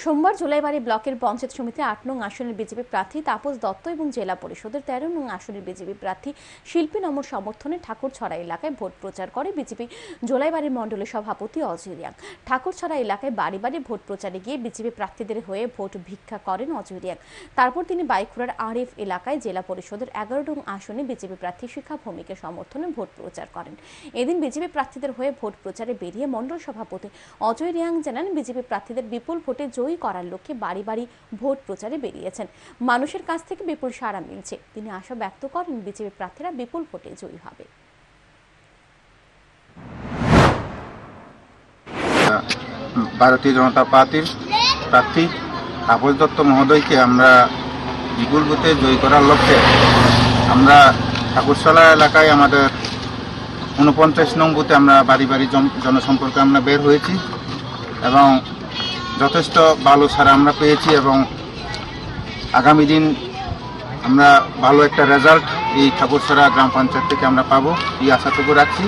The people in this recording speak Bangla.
সোমবার জোলাইবাড়ি ব্লকের পঞ্চায়েত সমিতি ৮ নং আসনের বিজেপি প্রার্থী তাপস দত্ত এবং জেলা পরিষদের ১৩ নং আসনের বিজেপি প্রার্থী শিল্পী নমর সমর্থনে ঠাকুরছড়া এলাকায় ভোট প্রচার করে বিজেপি জোলাইবাড়ি মণ্ডলের সভাপতি অজয় রিয়াং। ঠাকুরছড়া এলাকায় বাড়ি বাড়ি ভোট প্রচারে গিয়ে বিজেপি প্রার্থীদের হয়ে ভোট ভিক্ষা করেন অজয় রিয়াং। তারপর তিনি বাইখুড়ার আরএফ এলাকায় জেলা পরিষদের ১১ নং আসনে বিজেপি প্রার্থী শিখা ভৌমিকের সমর্থনে ভোট প্রচার করেন। এদিন বিজেপি প্রার্থীদের হয়ে ভোট প্রচারে বেরিয়ে মণ্ডল সভাপতি অজয় রিয়াং জানান, বিজেপি প্রার্থীদের বিপুল ভোটে জয়ী করার লক্ষ্যে বাড়ি বাড়ি ভোট প্রচারে বেরিয়েছেন। মানুষের কাছ থেকে বিপুল সাড়া মিলছে। তিনি আশা ব্যক্ত করেন বিজেপি প্রার্থীরা বিপুল ভোটে জয়ী হবে। ভারতীয় জনতা পার্টির প্রার্থী তাপস দত্ত মহোদয়কে আমরা বিপুল ভোটে জয়ী করার লক্ষ্যে আমরা ঠাকুরছড়া এলাকায় আমাদের ৪৯ নং বুথে আমরা বাড়ি বাড়ি জনসম্পর্কে আমরা বের হয়েছি এবং যথেষ্ট ভালো সাড়া আমরা পেয়েছি এবং আগামী দিন আমরা ভালো একটা রেজাল্ট এই ঠাকুরছড়া গ্রাম পঞ্চায়েত থেকে আমরা পাবো এই আশাটুকু রাখছি।